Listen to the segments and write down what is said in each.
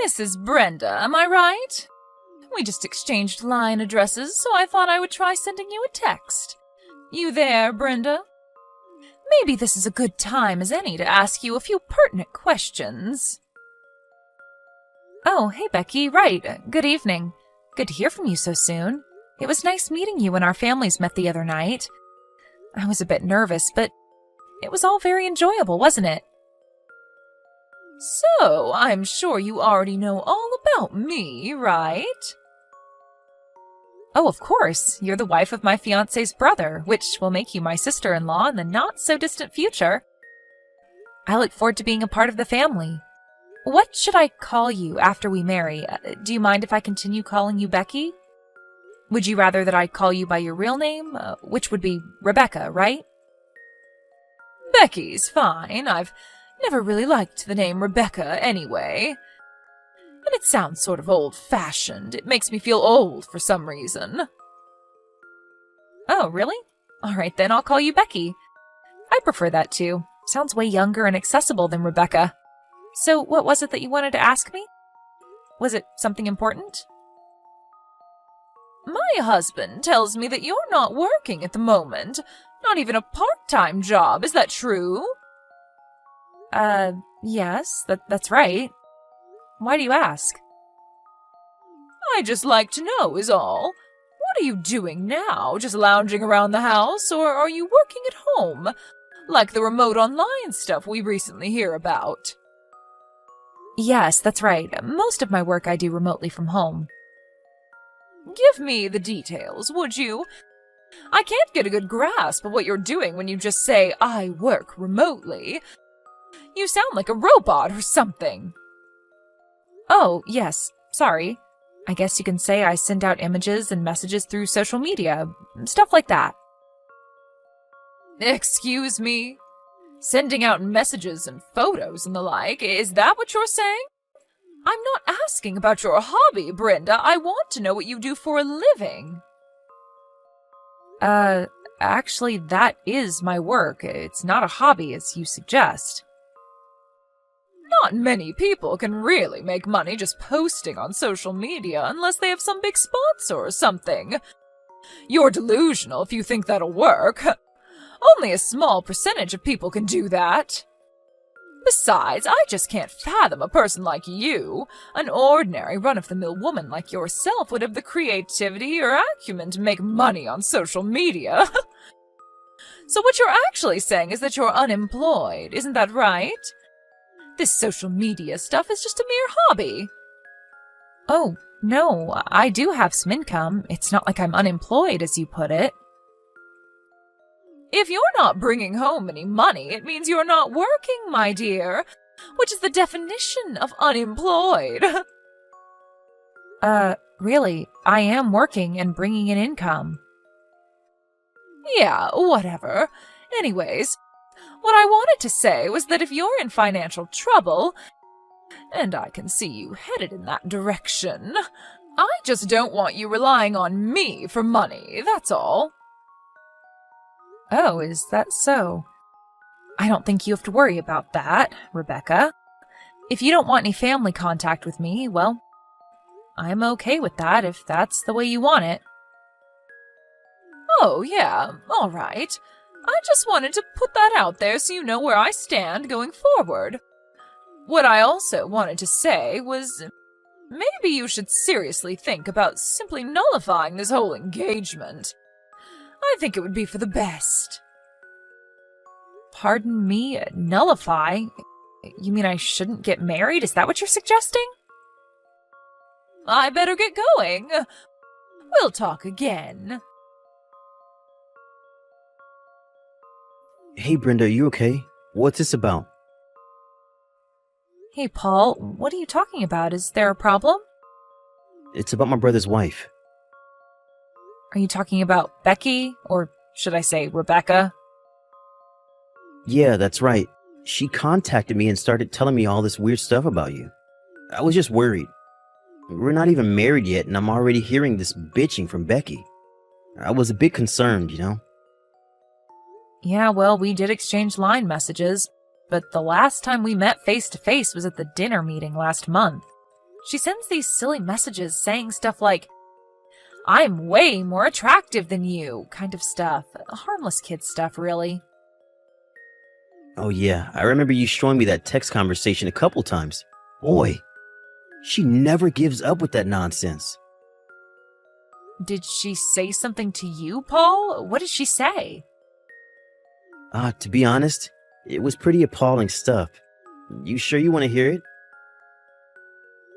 This is Brenda, am I right? We just exchanged line addresses, so I thought I would try sending you a text. You there, Brenda? Maybe this is a good time as any to ask you a few pertinent questions. Oh, hey Becky, right. Good evening. Good to hear from you so soon. It was nice meeting you when our families met the other night. I was a bit nervous, but it was all very enjoyable, wasn't it? So, I'm sure you already know all about me, right? Oh, of course. You're the wife of my fiancé's brother, which will make you my sister-in-law in the not-so-distant future. I look forward to being a part of the family. What should I call you after we marry? Do you mind if I continue calling you Becky? Would you rather that I call you by your real name, which would be Rebecca, right? Becky's fine. I've never really liked the name Rebecca anyway. And it sounds sort of old-fashioned. It makes me feel old for some reason. Oh, really? All right, then I'll call you Becky. I prefer that too. Sounds way younger and accessible than Rebecca. So what was it that you wanted to ask me? Was it something important? My husband tells me that you're not working at the moment. Not even a part-time job. Is that true? Yes, that's right. Why do you ask? I just like to know is all. What are you doing now? Just lounging around the house, or are you working at home? Like the remote online stuff we recently hear about. Yes, that's right. Most of my work I do remotely from home. Give me the details, would you? I can't get a good grasp of what you're doing when you just say, I work remotely. You sound like a robot or something. Oh, yes. Sorry. I guess you can say I send out images and messages through social media. Stuff like that. Excuse me? Sending out messages and photos and the like, is that what you're saying? I'm not asking about your hobby, Brenda. I want to know what you do for a living. Actually, that is my work. It's not a hobby, as you suggest. Not many people can really make money just posting on social media unless they have some big sponsor or something. You're delusional if you think that'll work. Only a small percentage of people can do that. Besides, I just can't fathom a person like you. An ordinary run-of-the-mill woman like yourself would have the creativity or acumen to make money on social media. So what you're actually saying is that you're unemployed, isn't that right? This social media stuff is just a mere hobby. Oh, no, I do have some income. It's not like I'm unemployed, as you put it. If you're not bringing home any money, it means you're not working, my dear, which is the definition of unemployed. Really, I am working and bringing in income. Yeah, whatever. Anyways, what I wanted to say was that if you're in financial trouble, and I can see you headed in that direction, I just don't want you relying on me for money, that's all. Oh, is that so? I don't think you have to worry about that, Rebecca. If you don't want any family contact with me, well, I'm okay with that if that's the way you want it. Oh, yeah, all right. I just wanted to put that out there so you know where I stand going forward. What I also wanted to say was, maybe you should seriously think about simply nullifying this whole engagement. I think it would be for the best. Pardon me, nullify? You mean I shouldn't get married? Is that what you're suggesting? I better get going. We'll talk again. Hey, Brenda, are you okay? What's this about? Hey, Paul, what are you talking about? Is there a problem? It's about my brother's wife. Are you talking about Becky? Or should I say Rebecca? Yeah, that's right. She contacted me and started telling me all this weird stuff about you. I was just worried. We're not even married yet, and I'm already hearing this bitching from Becky. I was a bit concerned, you know? Yeah, well, we did exchange line messages, but the last time we met face-to-face was at the dinner meeting last month. She sends these silly messages saying stuff like, "I'm way more attractive than you," kind of stuff. Harmless kid stuff, really. Oh yeah, I remember you showing me that text conversation a couple times. Boy, she never gives up with that nonsense. Did she say something to you, Paul? What did she say? To be honest, it was pretty appalling stuff. You sure you want to hear it?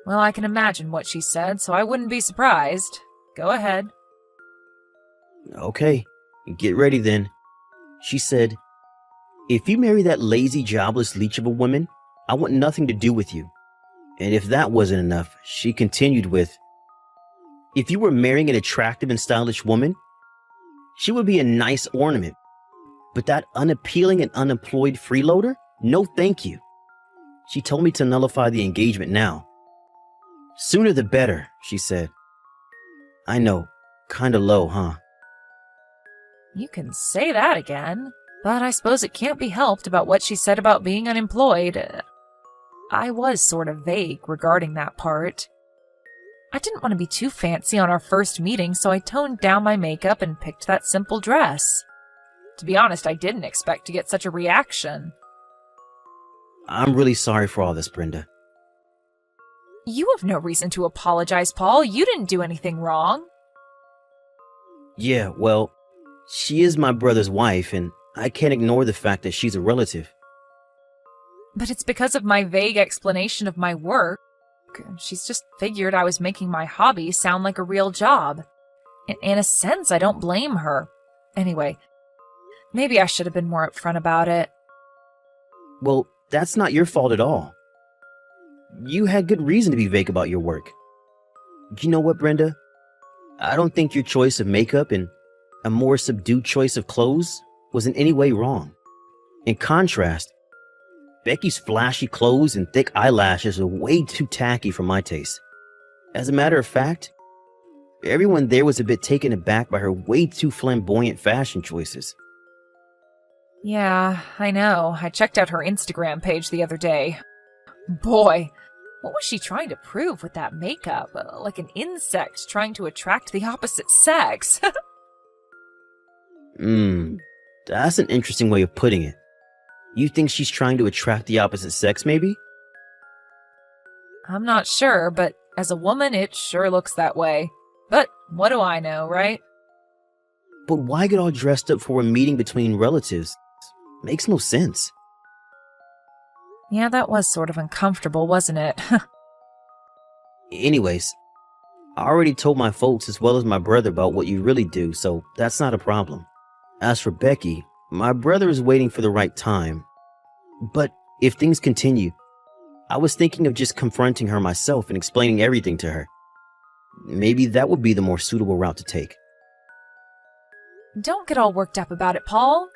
Well, I can imagine what she said, so I wouldn't be surprised. Go ahead. Okay, get ready then. She said, "If you marry that lazy, jobless leech of a woman, I want nothing to do with you." And if that wasn't enough, she continued with, "If you were marrying an attractive and stylish woman, she would be a nice ornament. But that unappealing and unemployed freeloader? No thank you." She told me to nullify the engagement now. "Sooner the better," she said. I know, kinda low, huh? You can say that again, but I suppose it can't be helped about what she said about being unemployed. I was sort of vague regarding that part. I didn't want to be too fancy on our first meeting, so I toned down my makeup and picked that simple dress. To be honest, I didn't expect to get such a reaction. I'm really sorry for all this, Brenda. You have no reason to apologize, Paul. You didn't do anything wrong. Yeah, well, she is my brother's wife, and I can't ignore the fact that she's a relative. But it's because of my vague explanation of my work. She's just figured I was making my hobby sound like a real job. In a sense, I don't blame her. Anyway, maybe I should have been more upfront about it. Well, that's not your fault at all. You had good reason to be vague about your work. You know what, Brenda? I don't think your choice of makeup and a more subdued choice of clothes was in any way wrong. In contrast, Becky's flashy clothes and thick eyelashes are way too tacky for my taste. As a matter of fact, everyone there was a bit taken aback by her way too flamboyant fashion choices. Yeah, I know. I checked out her Instagram page the other day. Boy, what was she trying to prove with that makeup? Like an insect trying to attract the opposite sex. That's an interesting way of putting it. You think she's trying to attract the opposite sex, maybe? I'm not sure, but as a woman, it sure looks that way. But what do I know, right? But why get all dressed up for a meeting between relatives? Makes no sense. Yeah, that was sort of uncomfortable, wasn't it? Anyways, I already told my folks as well as my brother about what you really do, so that's not a problem. As for Becky, my brother is waiting for the right time. But if things continue, I was thinking of just confronting her myself and explaining everything to her. Maybe that would be the more suitable route to take. Don't get all worked up about it, Paul.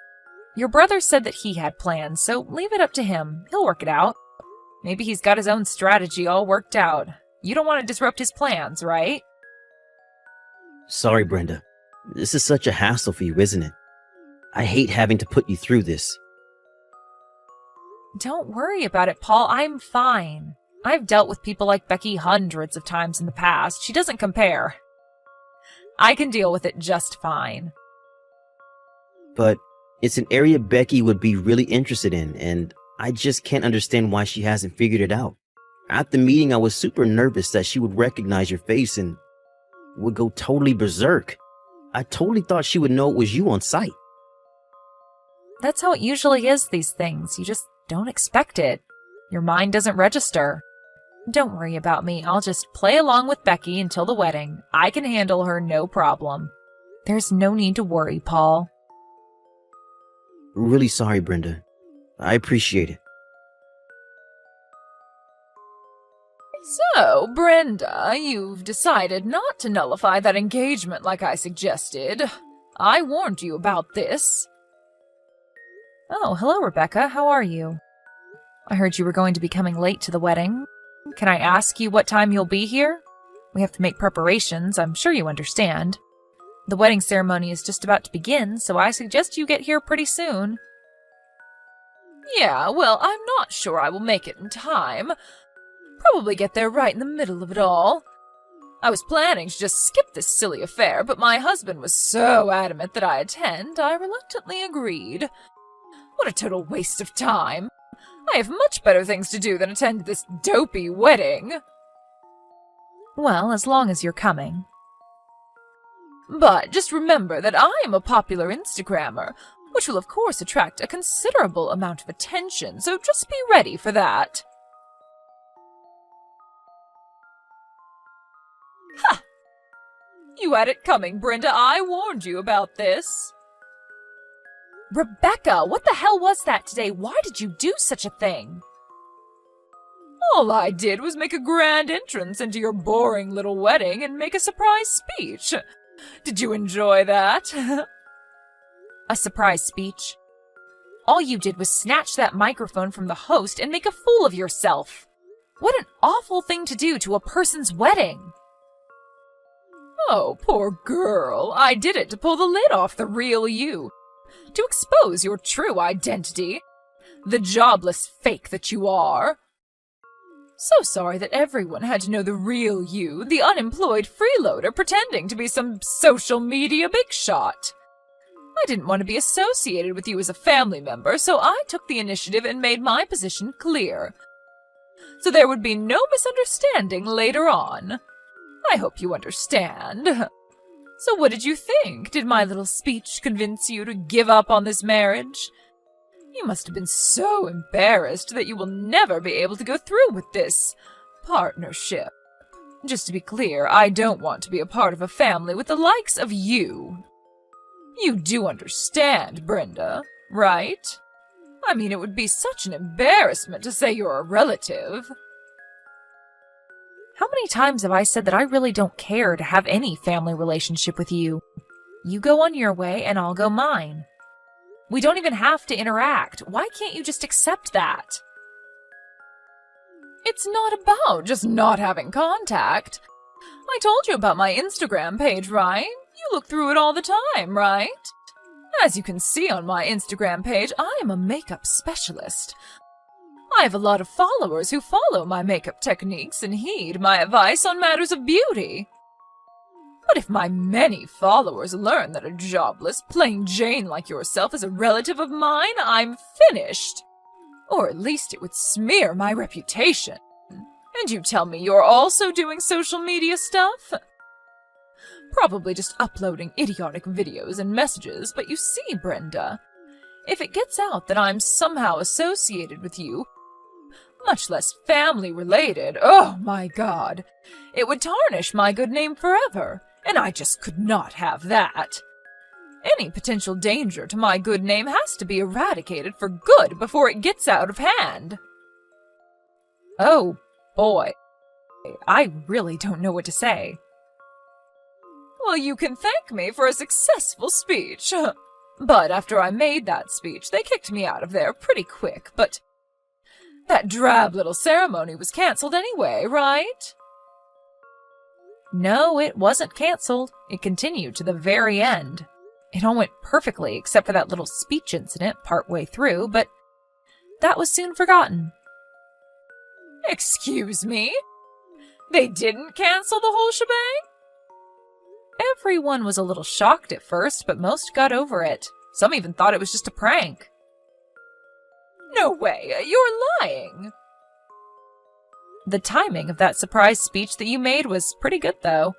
Your brother said that he had plans, so leave it up to him. He'll work it out. Maybe he's got his own strategy all worked out. You don't want to disrupt his plans, right? Sorry, Brenda. This is such a hassle for you, isn't it? I hate having to put you through this. Don't worry about it, Paul. I'm fine. I've dealt with people like Becky hundreds of times in the past. She doesn't compare. I can deal with it just fine. But it's an area Becky would be really interested in, and I just can't understand why she hasn't figured it out. At the meeting, I was super nervous that she would recognize your face and would go totally berserk. I totally thought she would know it was you on sight. That's how it usually is, these things. You just don't expect it. Your mind doesn't register. Don't worry about me. I'll just play along with Becky until the wedding. I can handle her, no problem. There's no need to worry, Paul. Really sorry, Brenda. I appreciate it. So, Brenda, you've decided not to nullify that engagement like I suggested. I warned you about this. Oh, hello, Rebecca. How are you? I heard you were going to be coming late to the wedding. Can I ask you what time you'll be here? We have to make preparations. I'm sure you understand. The wedding ceremony is just about to begin, so I suggest you get here pretty soon. Yeah, well, I'm not sure I will make it in time. Probably get there right in the middle of it all. I was planning to just skip this silly affair, but my husband was so adamant that I attend, I reluctantly agreed. What a total waste of time. I have much better things to do than attend this dopey wedding. Well, as long as you're coming. But just remember that I am a popular Instagrammer, which will of course attract a considerable amount of attention, so just be ready for that. Ha! You had it coming, Brenda. I warned you about this. Rebecca, what the hell was that today? Why did you do such a thing? All I did was make a grand entrance into your boring little wedding and make a surprise speech. Did you enjoy that? A surprise speech? All you did was snatch that microphone from the host and make a fool of yourself. What an awful thing to do to a person's wedding. Oh, poor girl. I did it to pull the lid off the real you. To expose your true identity. The jobless fake that you are. So sorry that everyone had to know the real you, the unemployed freeloader pretending to be some social media big shot. I didn't want to be associated with you as a family member, so I took the initiative and made my position clear. So there would be no misunderstanding later on. I hope you understand. So what did you think? Did my little speech convince you to give up on this marriage? You must have been so embarrassed that you will never be able to go through with this partnership. Just to be clear, I don't want to be a part of a family with the likes of you. You do understand, Brenda, right? I mean, it would be such an embarrassment to say you're a relative. How many times have I said that I really don't care to have any family relationship with you? You go on your way and I'll go mine. We don't even have to interact. Why can't you just accept that? It's not about just not having contact. I told you about my Instagram page, right? You look through it all the time, right? As you can see on my Instagram page, I am a makeup specialist. I have a lot of followers who follow my makeup techniques and heed my advice on matters of beauty. But if my many followers learn that a jobless, plain Jane like yourself is a relative of mine, I'm finished. Or at least it would smear my reputation. And you tell me you're also doing social media stuff? Probably just uploading idiotic videos and messages, but you see, Brenda, if it gets out that I'm somehow associated with you, much less family-related, oh my God, it would tarnish my good name forever, and I just could not have that. Any potential danger to my good name has to be eradicated for good before it gets out of hand. Oh, boy. I really don't know what to say. Well, you can thank me for a successful speech. But after I made that speech, they kicked me out of there pretty quick, but that drab little ceremony was cancelled anyway, right? No, it wasn't cancelled. It continued to the very end. It all went perfectly except for that little speech incident partway through, but that was soon forgotten. Excuse me? They didn't cancel the whole shebang? Everyone was a little shocked at first, but most got over it. Some even thought it was just a prank. No way, you're lying. The timing of that surprise speech that you made was pretty good, though.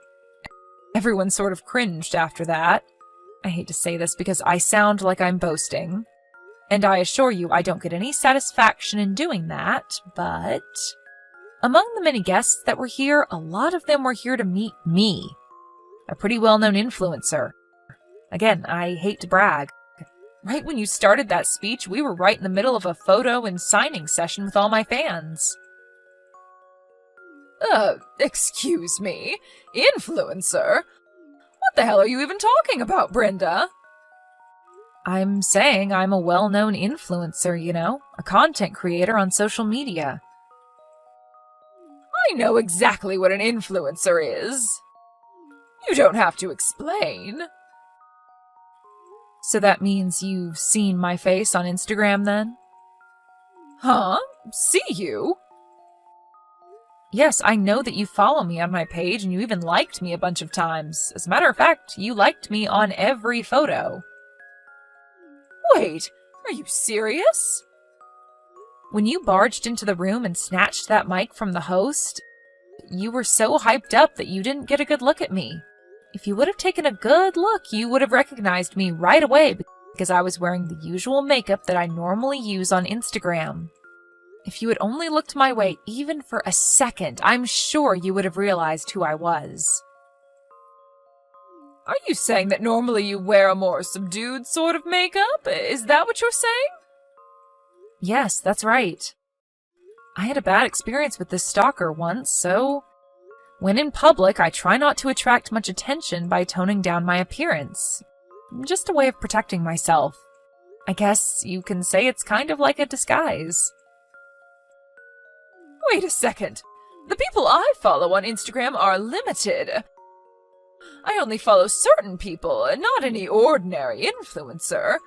Everyone sort of cringed after that. I hate to say this because I sound like I'm boasting. And I assure you I don't get any satisfaction in doing that, but among the many guests that were here, a lot of them were here to meet me. A pretty well-known influencer. Again, I hate to brag. Right when you started that speech, we were right in the middle of a photo and signing session with all my fans. Excuse me? Influencer? What the hell are you even talking about, Brenda? I'm saying I'm a well-known influencer, you know? A content creator on social media. I know exactly what an influencer is. You don't have to explain. So that means you've seen my face on Instagram, then? Huh? See you? Yes, I know that you follow me on my page and you even liked me a bunch of times. As a matter of fact, you liked me on every photo. Wait, are you serious? When you barged into the room and snatched that mic from the host, you were so hyped up that you didn't get a good look at me. If you would have taken a good look, you would have recognized me right away because I was wearing the usual makeup that I normally use on Instagram. If you had only looked my way even for a second, I'm sure you would have realized who I was. Are you saying that normally you wear a more subdued sort of makeup? Is that what you're saying? Yes, that's right. I had a bad experience with this stalker once, so when in public, I try not to attract much attention by toning down my appearance. Just a way of protecting myself. I guess you can say it's kind of like a disguise. Wait a second. The people I follow on Instagram are limited. I only follow certain people, not any ordinary influencer.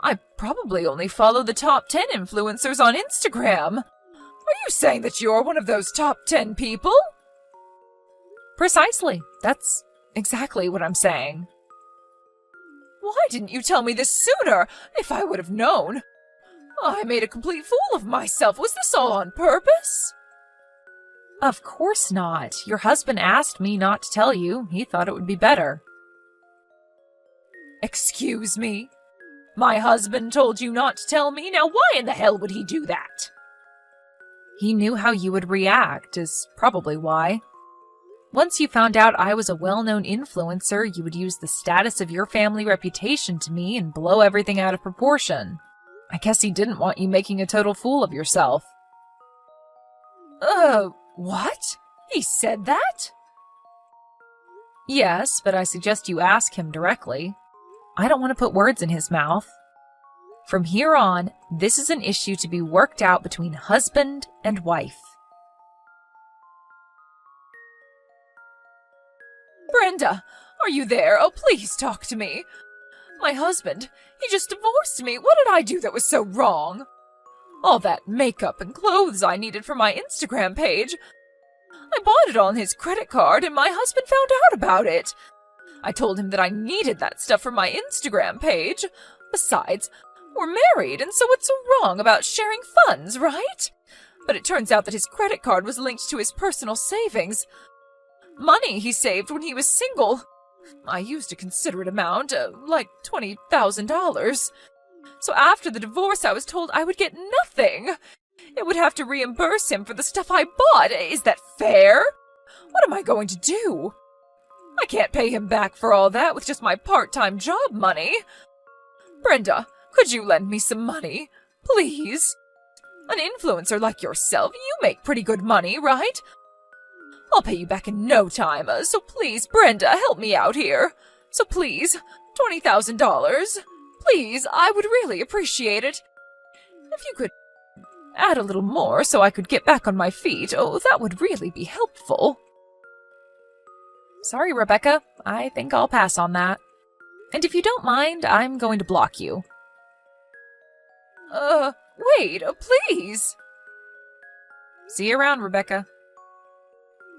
I probably only follow the top 10 influencers on Instagram. Are you saying that you're one of those top 10 people? Precisely. That's exactly what I'm saying. Why didn't you tell me this sooner, if I would have known? I made a complete fool of myself. Was this all on purpose? Of course not. Your husband asked me not to tell you. He thought it would be better. Excuse me? My husband told you not to tell me? Now why in the hell would he do that? He knew how you would react, is probably why. Once you found out I was a well-known influencer, you would use the status of your family reputation to me and blow everything out of proportion. I guess he didn't want you making a total fool of yourself. What? He said that? Yes, but I suggest you ask him directly. I don't want to put words in his mouth. From here on, this is an issue to be worked out between husband and wife. Brenda, are you there? Oh, please talk to me. My husband, he just divorced me. What did I do that was so wrong? All that makeup and clothes I needed for my Instagram page, I bought it on his credit card and my husband found out about it. I told him that I needed that stuff for my Instagram page. Besides, we're married, and so what's so wrong about sharing funds, right? But it turns out that his credit card was linked to his personal savings. Money he saved when he was single. I used a considerate amount, like $20,000. So after the divorce, I was told I would get nothing. It would have to reimburse him for the stuff I bought. Is that fair? What am I going to do? I can't pay him back for all that with just my part-time job money. Brenda, could you lend me some money? Please? An influencer like yourself, you make pretty good money, right? I'll pay you back in no time, so please, Brenda, help me out here. So please, $20,000. Please, I would really appreciate it. If you could add a little more so I could get back on my feet, oh, that would really be helpful. Sorry, Rebecca. I think I'll pass on that. And if you don't mind, I'm going to block you. Wait, please. See you around, Rebecca.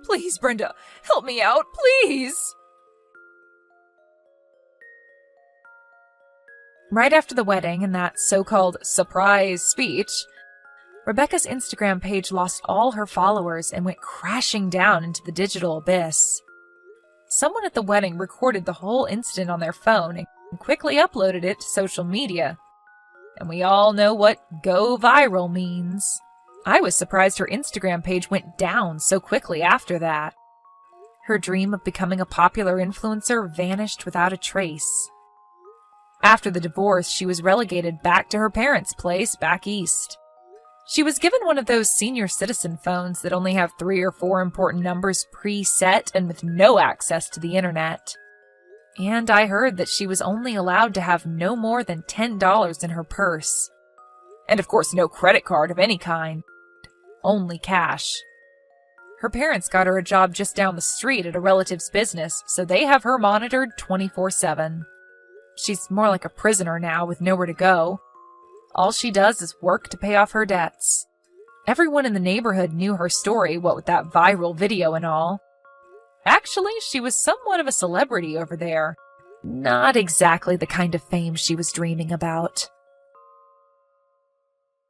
Please, Brenda, help me out, please. Right after the wedding and that so-called surprise speech, Rebecca's Instagram page lost all her followers and went crashing down into the digital abyss. Someone at the wedding recorded the whole incident on their phone and quickly uploaded it to social media. And we all know what go viral means. I was surprised her Instagram page went down so quickly after that. Her dream of becoming a popular influencer vanished without a trace. After the divorce, she was relegated back to her parents' place back east. She was given one of those senior citizen phones that only have 3 or 4 important numbers preset and with no access to the internet. And I heard that she was only allowed to have no more than $10 in her purse. And of course no credit card of any kind. Only cash. Her parents got her a job just down the street at a relative's business, so they have her monitored 24/7. She's more like a prisoner now with nowhere to go. All she does is work to pay off her debts. Everyone in the neighborhood knew her story, what with that viral video and all. Actually, she was somewhat of a celebrity over there. Not exactly the kind of fame she was dreaming about.